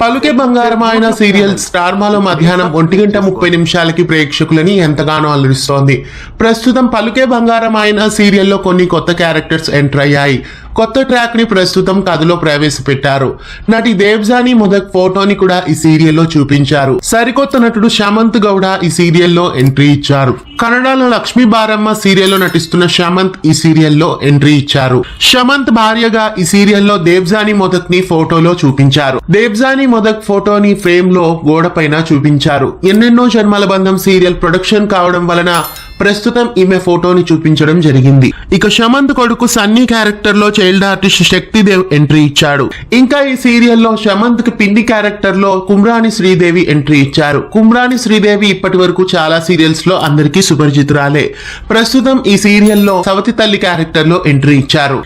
పలుకే బంగారమైన serial star మాలో మధ్యాహ్నం 1:30 ప్రేక్షకులని ఎంతగానో అలరిస్తోంది. ప్రస్తుతం పలుకే బంగారమైన సీరియల్లో కొన్ని కొత్త క్యారెక్టర్స్ ఎంటర్ అయ్యాయి. కొత్త ట్రాక్ ని ప్రస్తుతం కథలో ప్రవేశపెట్టారు. నటి దేవ్జానీ మొదక్ ఫోటోని కూడా ఈ సీరియల్లో చూపించారు. సరికొత్త నటుడు శమంత్ గౌడ ఈ సీరియల్లో ఎంట్రీ ఇచ్చారు. కన్నడలో లక్ష్మీ బారమ్మ సీరియల్లో నటిస్తున్న శమంత్ ఈ సీరియల్లో ఎంట్రీ ఇచ్చారు. శమంత్ భార్యగా ఈ సీరియల్లో దేవ్జానీ మొదక్ ని ఫోటోలో చూపించారు. దేవ్జానీ మొదక్ ఫోటోని ఫ్రేమ్ లో గోడ పైన చూపించారు. ఎన్నెన్నో జన్మల బంధం సీరియల్ ప్రొడక్షన్ కావడం వలన ప్రస్తుతం ఈమె ఫోటోని చూపించడం జరిగింది. ఇక శమంత్ కొడుకు సన్నీ క్యారెక్టర్ లో చైల్డ్ ఆర్టిస్ట్ శక్తిదేవ్ ఎంట్రీ ఇచ్చాడు. ఇంకా ఈ సీరియల్లో శమంత్ కి పిండి క్యారెక్టర్ లో కుమ్రాని శ్రీదేవి ఎంట్రీ ఇచ్చారు. కుమ్రాని శ్రీదేవి ఇప్పటి వరకు చాలా సీరియల్స్ లో అందరికీ సుపరిచితురాలే. ప్రస్తుతం ఈ సీరియల్లో సవతి తల్లి క్యారెక్టర్ లో ఎంట్రీ ఇచ్చారు.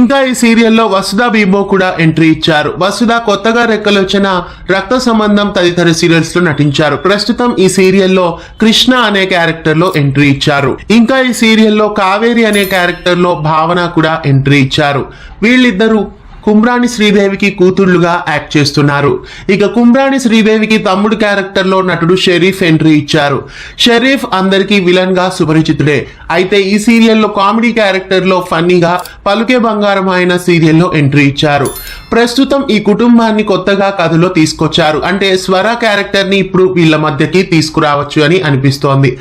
ఇంకా ఈ సీరియల్లో వసుధ బీబో కూడా ఎంట్రీ ఇచ్చారు. వసుధ కొత్తగా రెక్కలొచ్చిన రక్త సంబంధం తదితర సీరియల్స్ లో నటించారు. ప్రస్తుతం ఈ సీరియల్లో కృష్ణ అనే క్యారెక్టర్ లో ఎంట్రీ ఇచ్చారు. ఇంకా ఈ సీరియల్లో కావేరి అనే క్యారెక్టర్ లో భావన కూడా ఎంట్రీ ఇచ్చారు. వీళ్ళిద్దరూ కుమ్రాని శ్రీదేవికి కూతుళ్లుగా యాక్ట్ చేస్తున్నారు. ఇక కుమ్రాని శ్రీదేవికి తమ్ముడు క్యారెక్టర్ లో నటుడు షరీఫ్ ఎంట్రీ ఇచ్చారు. షరీఫ్ అందరికీ విలన్ గా సుపరిచితుడే. అయితే ఈ సీరియల్లో కామెడీ క్యారెక్టర్ లో ఫన్నీగా పలుకే బంగారం అయిన సీరియల్లో ఎంట్రీ ఇచ్చారు. ప్రస్తుతం ఈ కుటుంబాన్ని కొత్తగా కథలో తీసుకొచ్చారు. అంటే స్వర క్యారెక్టర్ ని ఇప్పుడు వీళ్ళ మధ్యకి తీసుకురావచ్చు అని అనిపిస్తోంది.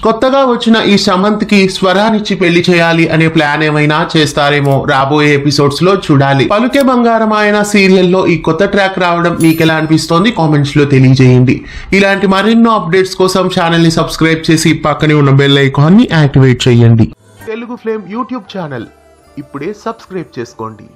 కొత్తగా వచ్చిన ఈ సమంత్ కి స్వరానిచ్చి పెళ్లి చేయాలి అనే ప్లాన్ ఏమైనా చేస్తారేమో రాబోయే ఎపిసోడ్స్ లో చూడాలి. పలుకే బంగారం ఆయన సీరియల్లో ఈ కొత్త ట్రాక్ రావడం మీకెలా అనిపిస్తోంది కామెంట్స్ లో తెలియజేయండి. ఇలాంటి మరెన్నో అప్డేట్స్ కోసం ఛానల్ ని సబ్స్క్రైబ్ చేసి పక్కనే ఉన్న బెల్ ఐకాన్ ని యాక్టివేట్ చేయండి. తెలుగు ఫ్లేమ్ యూట్యూబ్ ఛానల్ ఇప్పుడే సబ్స్క్రైబ్ చేసుకోండి.